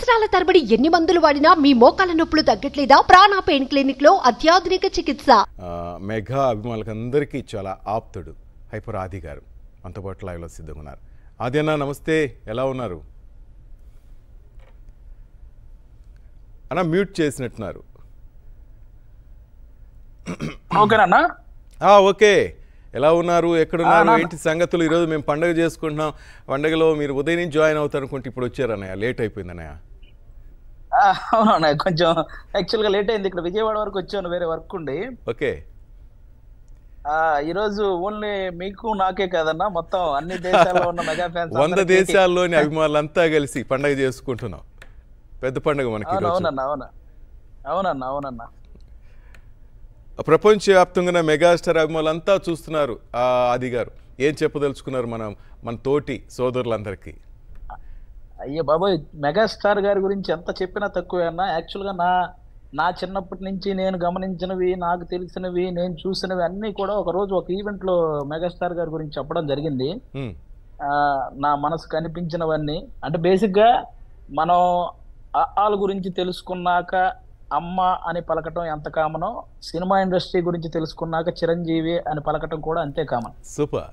సంవత్సరాల తరబడి ఎన్ని మందులు వాడినా మీ మోకాల నొప్పులు తగ్గట్లేదా? ప్రాణ పెయిన్ క్లినిక్ లో అత్యాధునిక చికిత్స. మెగా అభిమానులందరికీ చాలా ఆప్తుడు హైపర్ ఆది గారు మనతో పాటు లైవ్లో సిద్ధంగా ఉన్నారు. ఆది అన్న నమస్తే, ఎలా ఉన్నారు అన్న? మ్యూట్ చేసినట్టున్నారు. ఓకేనా? ఓకే, ఎలా ఉన్నారు, ఎక్కడున్నారు, ఏంటి సంగతులు? ఈరోజు మేము పండుగ చేసుకుంటున్నాం. పండుగలో మీరు ఉదయం నుంచి జాయిన్ అవుతారు అనుకుంటే ఇప్పుడు వచ్చారన్నయ్య, లేట్ అయిపోయింది అన్నయ్య. అవునన్నయ్య, కొంచెం యాక్చువల్గా లేట్ అయింది. ఇక్కడ విజయవాడ వరకు వచ్చాను, వేరే వర్క్ ఉండి. ఓకే, ఈరోజు ఓన్లీ మీకు నాకే కాదన్నా, మొత్తం అన్ని దేశాల్లో ఉన్న మెగా ఫ్యాన్స్ 100 దేశాల్లోని అభిమానులంతా కలిసి పండుగ చేసుకుంటున్నాం. పెద్ద పండుగ మనకి. అవునన్నా, అవునన్నా. ప్రపంచవ్యాప్తంగా మెగాస్టార్ అభిమానులంతా చూస్తున్నారు. ఆది గారు ఏం చెప్పదలుచుకున్నారు మన తోటి సోదరులందరికీ? అయ్యో బాబోయ్, మెగాస్టార్ గారి గురించి ఎంత చెప్పినా తక్కువే అన్న. యాక్చువల్గా నా చిన్నప్పటి నుంచి నేను గమనించినవి, నాకు తెలిసినవి, నేను చూసినవి అన్నీ కూడా ఒకరోజు ఒక ఈవెంట్లో మెగాస్టార్ గారి గురించి చెప్పడం జరిగింది. నా మనసు కనిపించినవన్నీ అంటే బేసిక్గా మనం వాళ్ళ గురించి తెలుసుకున్నాక అమ్మ అని పలకటం ఎంత కామనో, సినిమా ఇండస్ట్రీ గురించి తెలుసుకున్నాక చిరంజీవి అని పలకటం కూడా అంతే కామన్. సూపర్.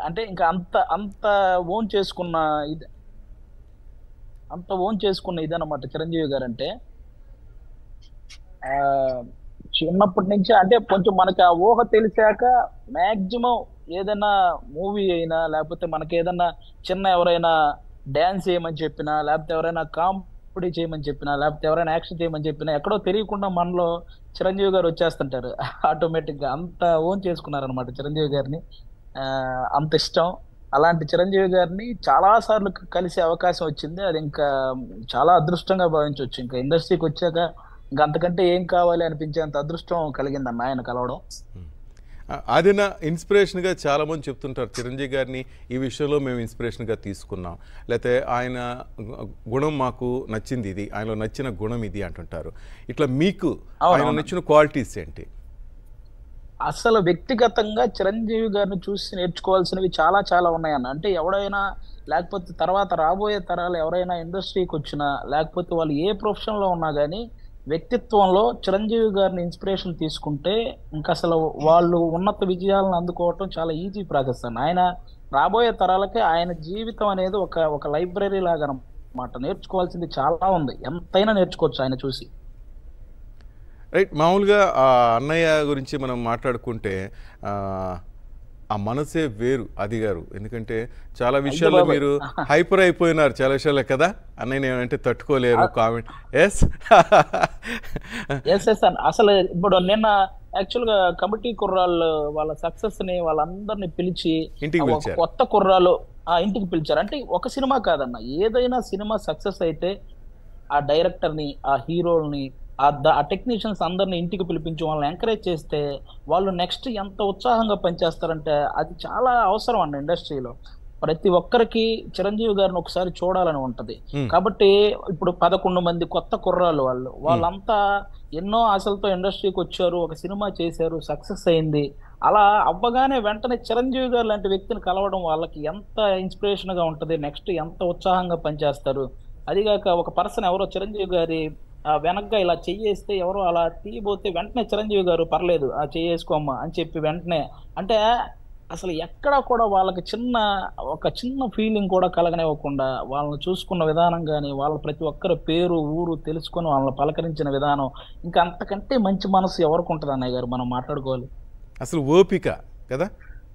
అంటే ఇంకా అంత ఓన్ చేసుకున్న ఇదన్నమాట చిరంజీవి గారు. అంటే చిన్నప్పటి నుంచి అంటే కొంచెం మనకి ఆ ఊహ తెలిసాక మ్యాక్సిమం ఏదైనా మూవీ అయినా, లేకపోతే మనకి ఏదైనా చిన్న ఎవరైనా డ్యాన్స్ చేయమని చెప్పినా, లేకపోతే ఎవరైనా కామెడీ చేయమని చెప్పినా, లేకపోతే ఎవరైనా యాక్షన్ చేయమని చెప్పినా, ఎక్కడో తెలియకుండా మనలో చిరంజీవి గారు వచ్చేస్తుంటారు ఆటోమేటిక్ గా. అంత ఓన్ చేసుకున్నారనమాట చిరంజీవి గారిని, అంత ఇష్టం. అలాంటి చిరంజీవి గారిని చాలా సార్లు కలిసే అవకాశం వచ్చింది. అది ఇంకా చాలా అదృష్టంగా భావించవచ్చు. ఇంకా ఇండస్ట్రీకి వచ్చాక ఇంకా అంతకంటే ఏం కావాలి అనిపించేంత అదృష్టం కలిగిందన్న ఆయన కలవడం. అది నా ఇన్స్పిరేషన్గా చాలామంది చెప్తుంటారు. చిరంజీవి గారిని ఈ విషయంలో మేము ఇన్స్పిరేషన్గా తీసుకున్నాం, లేకపోతే ఆయన గుణం మాకు నచ్చింది, ఇది ఆయనలో నచ్చిన గుణం ఇది అంటుంటారు. ఇట్లా మీకు ఆయన నచ్చిన క్వాలిటీస్ ఏంటి? అసలు వ్యక్తిగతంగా చిరంజీవి గారిని చూసి నేర్చుకోవాల్సినవి చాలా చాలా ఉన్నాయన్న. అంటే ఎవడైనా, లేకపోతే తర్వాత రాబోయే తరాలు ఎవరైనా ఇండస్ట్రీకి వచ్చినా, లేకపోతే వాళ్ళు ఏ ప్రొఫెషన్లో ఉన్నా కానీ వ్యక్తిత్వంలో చిరంజీవి గారిని ఇన్స్పిరేషన్ తీసుకుంటే ఇంకా అసలు వాళ్ళు ఉన్నత విజయాలను అందుకోవటం చాలా ఈజీ ప్రాసెస్ అన్న. ఆయన రాబోయే తరాలకి ఆయన జీవితం అనేది ఒక లైబ్రరీ లాగా అన్నమాట. నేర్చుకోవాల్సింది చాలా ఉంది, ఎంతైనా నేర్చుకోవచ్చు ఆయన చూసి. రైట్. మామూలుగా అన్నయ్య గురించి మనం మాట్లాడుకుంటే ఆ మనసే వేరు ఆది గారు. ఎందుకంటే చాలా విషయాల్లో మీరు హైపర్ అయిపోయినారు చాలా విషయాలే కదా. అన్నయ్య ఏమంటే తట్టుకోలేరు కామెంట్. ఎస్ అసలు ఇప్పుడు నిన్న యాక్చువల్గా కమిటీ కుర్రాళ్ళు వాళ్ళ సక్సెస్ ని వాళ్ళందరినీ పిలిచి కొత్త కుర్రాలు ఇంటికి పిలిచారు. అంటే ఒక సినిమా కాదన్న, ఏదైనా సినిమా సక్సెస్ అయితే ఆ డైరెక్టర్ని, ఆ హీరోల్ని, ఆ టెక్నీషియన్స్ అందరిని ఇంటికి పిలిపించి వాళ్ళని ఎంకరేజ్ చేస్తే వాళ్ళు నెక్స్ట్ ఎంత ఉత్సాహంగా పనిచేస్తారంటే అది చాలా అవసరం అన్న ఇండస్ట్రీలో. ప్రతి ఒక్కరికి చిరంజీవి గారిని ఒకసారి చూడాలని ఉంటది. కాబట్టి ఇప్పుడు 11 మంది కొత్త కుర్రాళ్ళు వాళ్ళంతా ఎన్నో ఆశలతో ఇండస్ట్రీకి వచ్చారు, ఒక సినిమా చేశారు, సక్సెస్ అయింది. అలా అవ్వగానే వెంటనే చిరంజీవి గారు లాంటి వ్యక్తిని కలవడం వాళ్ళకి ఎంత ఇన్స్పిరేషన్ గా ఉంటది, నెక్స్ట్ ఎంత ఉత్సాహంగా పనిచేస్తారు. అదిగాక ఒక పర్సన్ ఎవరో చిరంజీవి గారి వెనక్గా ఇలా చెయ్యేస్తే ఎవరో అలా తీయబోతే వెంటనే చిరంజీవి గారు పర్లేదు చెయ్యేసుకోమ్మా అని చెప్పి వెంటనే, అంటే అసలు ఎక్కడా కూడా వాళ్ళకి ఒక చిన్న ఫీలింగ్ కూడా కలగనివ్వకుండా వాళ్ళని చూసుకున్న విధానం కానీ, వాళ్ళ ప్రతి ఒక్కరి పేరు ఊరు తెలుసుకొని వాళ్ళని పలకరించిన విధానం, ఇంకా అంతకంటే మంచి మనసు ఎవరికి ఉంటుంది అన్నయ్య గారు? మనం మాట్లాడుకోవాలి. అసలు ఓపిక కదా.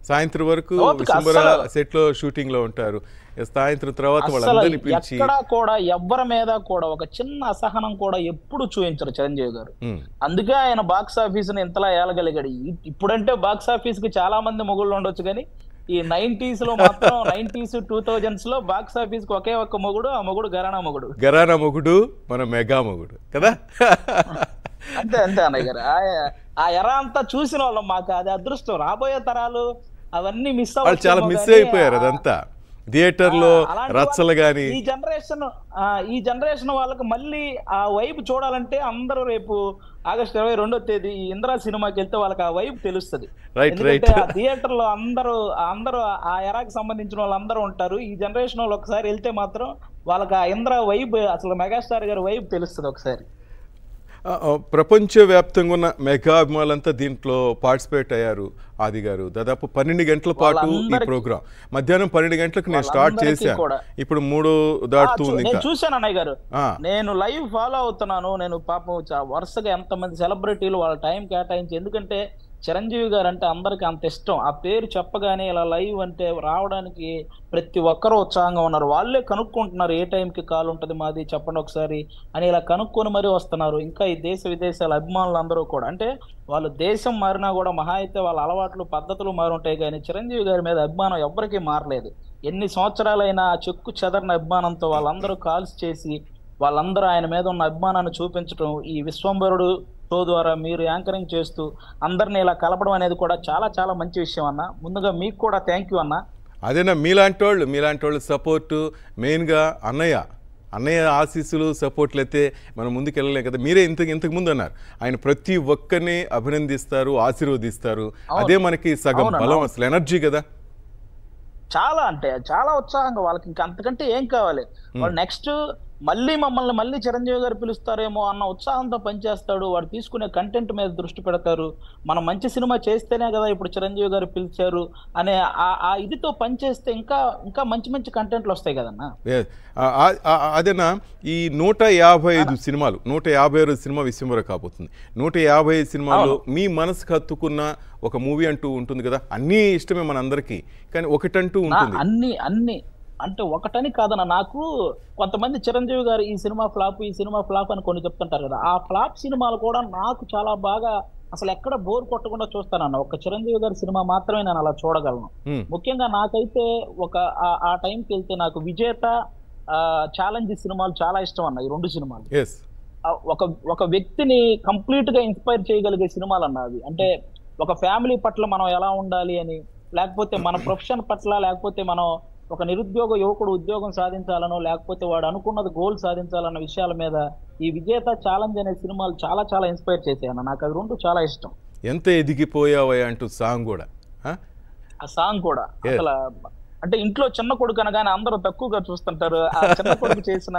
సాయంత్రం వరకు సెట్ లో షూటింగ్ లో ఉంటారు, సాయంత్రం తర్వాత వాళ్ళందరినీ పిలిచి ఎక్కడా కూడా ఎవ్వరి మీద కూడా ఒక చిన్న అసహనం కూడా ఎప్పుడు చూపించరు చిరంజీవి గారు. అందుకే ఆయన బాక్స్ ఆఫీస్ ని ఇంతలా ఏలగలిగాడు. ఇప్పుడంటే బాక్స్ ఆఫీస్ కి చాలా మంది మొగుళ్ళు ఉండొచ్చు, కానీ ఈ 90s లో మాత్రం 90s 2000s లో బాక్స్ ఆఫీస్ కి ఒకే ఒక్క మొగుడు, ఆ మొగుడు ఘరానా మొగుడు, మన మెగా మొగుడు కదా. అంతే అన్నయ్య గారు. ఆ ఎరా అంతా చూసిన వాళ్ళం, మాకు అది అదృష్టం. రాబోయే తరాలు అవన్నీ చాలా మిస్ అయిపోయారు. అదంతా థియేటర్ లో రచ్చలు గాని ఈ జనరేషన్ వాళ్ళకి మళ్ళీ ఆ వైబ్ చూడాలంటే అందరూ రేపు ఆగస్టు 22వ తేదీ ఇంద్రా సినిమాకి వెళ్తే వాళ్ళకి ఆ వైబ్ తెలుస్తుంది. థియేటర్ లో అందరూ ఆ ఎరాకి సంబంధించిన వాళ్ళందరూ ఉంటారు. ఈ జనరేషన్ వాళ్ళు ఒకసారి వెళ్తే మాత్రం వాళ్ళకి ఆ ఇంద్ర వైబ్, అసలు మెగాస్టార్ గారి వైబ్ తెలుస్తుంది ఒకసారి. ప్రపంచవ్యాప్తంగా ఉన్న మెగా అభిమానులంతా దీంట్లో పార్టిసిపేట్ అయ్యారు. ఆది గారు దాదాపు 12 గంటల పాటు ఈ ప్రోగ్రాం, మధ్యాహ్నం 12 గంటలకు నేను స్టార్ట్ చేశాను, ఇప్పుడు 3 దాటుతుంది. నేను చూశాను అన్నయ్య గారు, నేను లైవ్ ఫాలో అవుతున్నాను. నేను పాపం వరుసగా ఎంతమంది సెలబ్రిటీలు వాళ్ళ టైం కేటాయించి, ఎందుకంటే చిరంజీవి గారు అంటే అందరికి అంత ఇష్టం. ఆ పేరు చెప్పగానే ఇలా లైవ్ అంటే రావడానికి ప్రతి ఒక్కరూ ఉత్సాహంగా ఉన్నారు. వాళ్ళే కనుక్కుంటున్నారు ఏ టైంకి కాల్ ఉంటుంది మాది చెప్పండి ఒకసారి అని, ఇలా కనుక్కొని మరీ వస్తున్నారు. ఇంకా ఈ దేశ విదేశాల అభిమానులు అందరూ కూడా, అంటే వాళ్ళు దేశం మారినా కూడా మహా అయితే వాళ్ళ అలవాట్లు పద్ధతులు మారుంటాయి, కానీ చిరంజీవి గారి మీద అభిమానం ఎవ్వరికీ మారలేదు. ఎన్ని సంవత్సరాలైనా చెక్కు చెదరని అభిమానంతో వాళ్ళందరూ కాల్స్ చేసి వాళ్ళందరూ ఆయన మీద ఉన్న అభిమానాన్ని చూపించడం, ఈ విశ్వంభరుడు షో ద్వారా మీరు యాంకరింగ్ చేస్తూ అందరిని ఇలా కలపడం అనేది కూడా చాలా చాలా మంచి విషయం అన్న. ముందుగా మీకు కూడా థ్యాంక్ యూ అన్న. అదేనా మీలాంటి వాళ్ళు సపోర్టు, మెయిన్గా అన్నయ్య ఆశీస్సులు సపోర్ట్లు అయితే మనం ముందుకు వెళ్ళలేం కదా. మీరే ఇంతకు ముందు అన్నారు, ఆయన ప్రతి ఒక్కరిని అభినందిస్తారు, ఆశీర్వదిస్తారు. అదే మనకి సగం బలం, అసలు ఎనర్జీ కదా. చాలా అంటే చాలా ఉత్సాహంగా, వాళ్ళకి ఇంకా అంతకంటే ఏం కావాలి. వాళ్ళు నెక్స్ట్ మళ్ళీ చిరంజీవి గారు పిలుస్తారేమో అన్న ఉత్సాహంతో పనిచేస్తాడు. వాడు తీసుకునే కంటెంట్ మీద దృష్టి పెడతారు. మనం మంచి సినిమా చేస్తేనే కదా ఇప్పుడు చిరంజీవి గారు పిలిచారు అనే ఆ ఇదితో పనిచేస్తే ఇంకా ఇంకా మంచి కంటెంట్లు వస్తాయి కదన్నా. అదేనా ఈ 155 సినిమాలు, 156 సినిమా విశ్వంభర కాబోతుంది. 155 సినిమాల్లో మీ మనసుకు హత్తుకున్న ఒక మూవీ అంటూ ఉంటుంది కదా. అన్నీ ఇష్టమే మనందరికీ, కానీ ఒకటంటూ ఉంటుంది. అన్ని అంటే ఒకటని కాదన్న, నాకు కొంతమంది చిరంజీవి గారు ఈ సినిమా ఫ్లాప్ అని కొన్ని చెప్తుంటారు కదా. ఆ ఫ్లాప్ సినిమాలు కూడా నాకు చాలా బాగా, అసలు ఎక్కడ బోర్ కొట్టకుండా చూస్తానన్న. ఒక చిరంజీవి గారి సినిమా మాత్రమే నేను అలా చూడగలను. ముఖ్యంగా నాకైతే ఆ టైంకి వెళ్తే నాకు విజేత, ఛాలెంజ్ సినిమాలు చాలా ఇష్టం అన్న. ఈ 2 సినిమాలు ఒక వ్యక్తిని కంప్లీట్ గా ఇన్స్పైర్ చేయగలిగే సినిమాలు అన్న అవి. అంటే ఒక ఫ్యామిలీ పట్ల మనం ఎలా ఉండాలి అని, లేకపోతే మన ప్రొఫెషన్ పట్ల, లేకపోతే మనం ఒక నిరుద్యోగ యువకుడు ఉద్యోగం సాధించాలనో, లేకపోతే వాడు అనుకున్నది గోల్ సాధించాలన్న విషయాల మీద ఈ విజేత, ఛాలెంజ్ అనే సినిమాలు చాలా చాలా ఇన్స్పైర్ చేశాయన్న. నాకు అవి 2 చాలా ఇష్టం. ఎంత ఎదిగిపోయావా అంటూ సాంగ్ కూడా, ఆ సాంగ్ కూడా అసలు అంటే ఇంట్లో చిన్న కొడుకు అనగానే అందరూ తక్కువగా చూస్తుంటారు. ఆ చిన్న కొడుకు చేసిన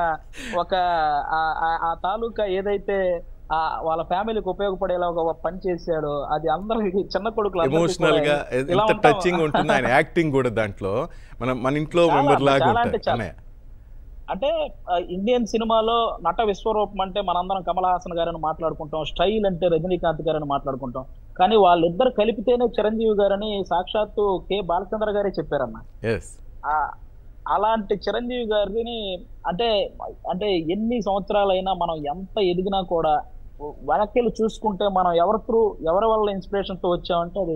ఆ తాలూకా ఏదైతే వాళ్ళ ఫ్యామిలీకి ఉపయోగపడేలా ఒక పని చేశాడు, అది అందరికి చిన్న కొడుకులు ఎమోషనల్ గా ఎంత టచింగ్ ఉంటుంది. ఆయన యాక్టింగ్ కూడా దాంట్లో మన ఇంట్లో మెంబర్ లాగా ఉంటుంది. అంటే ఇండియన్ సినిమాలో నట విశ్వరూపం అంటే మనందరం కమల్ హాసన్ గారని మాట్లాడుకుంటాం, స్టైల్ అంటే రజనీకాంత్ గారని మాట్లాడుకుంటాం, కానీ వాళ్ళిద్దరు కలిపితేనే చిరంజీవి గారని సాక్షాత్తు కె బాలచంద్ర గారే చెప్పారన్న. అలాంటి చిరంజీవి గారిని అంటే ఎన్ని సంవత్సరాలైనా మనం ఎంత ఎదిగినా కూడా వెనక్కి చూసుకుంటే మనం ఎవరి వల్ల ఇన్స్పిరేషన్ తో వచ్చామంటే అది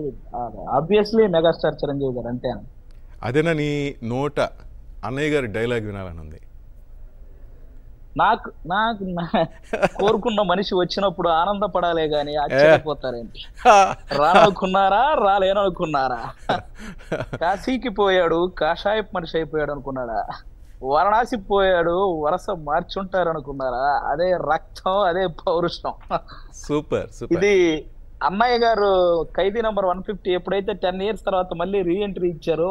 ఆబ్వియస్లీ మెగాస్టార్ చిరంజీవి గారు అంతే. అదేనా నీ నోట అన్నయ్య గారి డైలాగ్ వినాలని ఉంది. నాకు కోరుకున్న మనిషి వచ్చినప్పుడు ఆనందపడాలే గాని ఆశ్చర్యపోతారేంటి. రానుకున్నారా, రాలేననుకున్నారా? కాశీకి పోయాడు, కాషాయ మనిషి అయిపోయాడు అనుకున్నాడా? వారణాసి పోయాడు, వరస మార్చుంటారు అనుకున్నారా? అదే రక్తం, అదే పౌరుషం. సూపర్. ఇది అన్నయ్య గారు ఖైదీ నంబర్ 150 ఎప్పుడైతే 10 years తర్వాత మళ్ళీ రీఎంట్రీ ఇచ్చారో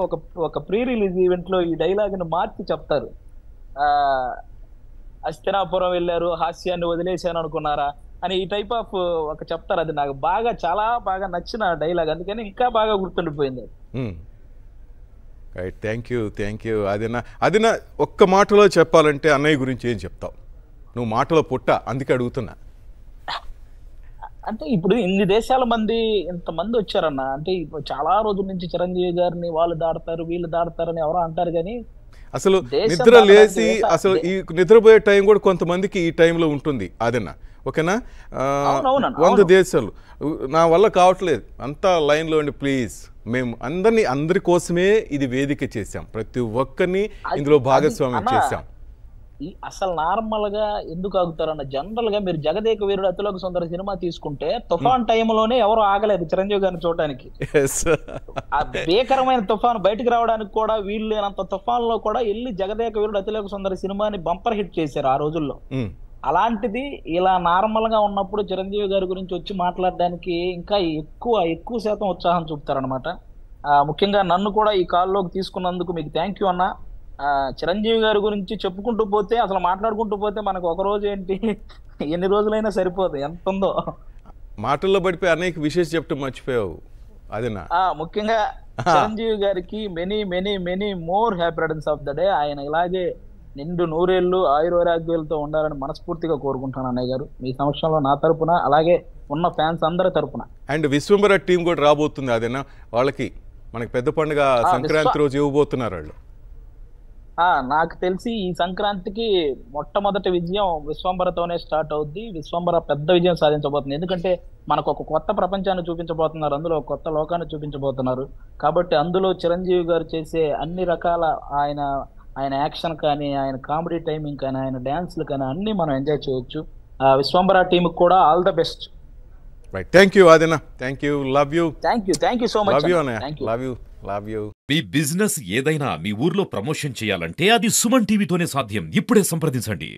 ఒక ప్రీ రిలీజ్ ఈవెంట్ లో ఈ డైలాగ్ ని మార్చి చెప్తారు. అస్తినాపురం వెళ్ళారు, హాస్యాన్ని వదిలేశాను అనుకున్నారా అని ఈ టైప్ ఆఫ్ ఒక చెప్తారు. అది నాకు చాలా బాగా నచ్చిన డైలాగ్, అందుకని ఇంకా బాగా గుర్తుండిపోయింది. Thank you. అదినా ఒక్క మాటలో చెప్పాలంటే అన్నయ్య గురించి ఏం చెప్తావు? నువ్వు మాటలో పుట్ట, అందుకే అడుగుతున్నా. అంటే ఇప్పుడు ఇన్ని దేశాల మంది ఇంతమంది వచ్చారన్న, అంటే ఇప్పుడు చాలా రోజుల నుంచి చిరంజీవి గారిని వాళ్ళు దాడతారు వీళ్ళు దాడతారని ఎవరో అంటారు, కానీ అసలు నిద్ర లేచి అసలు ఈ నిద్రపోయే టైం కూడా కొంతమందికి ఈ టైంలో ఉంటుంది. అదేనా ఓకేనా? 100 దేశాలు నా వల్ల కావట్లేదు, అంతా లైన్లో ఉండి ప్లీజ్, మేము అందరి కోసమే ఇది వేదిక చేశాం, ప్రతి ఒక్కరిని ఇందులో భాగస్వామ్యం చేశాం. అసలు నార్మల్ గా ఎందుకు ఆగుతారన్న, జనరల్ గా మీరు జగదేక వీరుడు అతిలోక సుందర సినిమా తీసుకుంటే తుఫాన్ టైంలోనే ఎవరు ఆగలేదు చిరంజీవి గారిని చూడడానికి. ఆ భీకరమైన తుఫాన్ బయటకు రావడానికి కూడా వీళ్ళు లేనంత తుఫాన్ లో కూడా వెళ్ళి జగదేక వీరుడు అతిలోక సుందర సినిమాని బంపర్ హిట్ చేశారు ఆ రోజుల్లో. అలాంటిది ఇలా నార్మల్ గా ఉన్నప్పుడు చిరంజీవి గారి గురించి వచ్చి మాట్లాడడానికి ఇంకా ఎక్కువ శాతం ఉత్సాహం చూపుతారనమాట. ముఖ్యంగా నన్ను కూడా ఈ కాల్లోకి తీసుకున్నందుకు మీకు థ్యాంక్ యూ అన్న. చిరంజీవి గారి గురించి చెప్పుకుంటూ పోతే, అసలు మాట్లాడుకుంటూ పోతే మనకు ఒక రోజు ఏంటి ఎన్ని రోజులైనా సరిపోదు, ఎంత ఉందో. మాటల్లో పడిపోయి అనేక విషయాలు చెప్పడం మర్చిపోయావు అదేనా? ముఖ్యంగా చిరంజీవి గారికి many many many more happy returns of the day. ఆయన ఇలాగే నిండు నూరేళ్లు ఆయురారోగ్యాలతో ఉండాలని మనస్ఫూర్తిగా కోరుకుంటాను అన్నయ్య గారు, మీ సమక్షంలో నా తరపున, అలాగే ఉన్న ఫ్యాన్స్ అందరి తరపున. అండ్ విశ్వంబర టీం కూడా రాబోతుంది అదేనా? వాళ్ళకి మనకి పెద్ద పండుగ సంక్రాంతి రోజు ఇవ్వబోతున్నారు వాళ్ళు. నాకు తెలిసి ఈ సంక్రాంతికి మొట్టమొదటి విజయం విశ్వంబరతోనే స్టార్ట్ అవుద్ది. విశ్వంబర పెద్ద విజయం సాధించబోతుంది, ఎందుకంటే మనకు ఒక కొత్త ప్రపంచాన్ని చూపించబోతున్నారు, అందులో ఒక కొత్త లోకాన్ని చూపించబోతున్నారు. కాబట్టి అందులో చిరంజీవి గారు చేసే అన్ని రకాల ఆయన యాక్షన్ కానీ, ఆయన కామెడీ టైమింగ్ కానీ, ఆయన డ్యాన్స్లు కానీ అన్ని మనం ఎంజాయ్ చేయొచ్చు. విశ్వంబర టీంకి కూడా all the best. Right, thank you Adina, thank you, love you. Thank you so much. Love you. మీ బిజినెస్ ఏదైనా మీ ఊర్లో ప్రమోషన్ చేయాలంటే అది సుమన్ టీవీతోనే సాధ్యం. ఇప్పుడే సంప్రదించండి.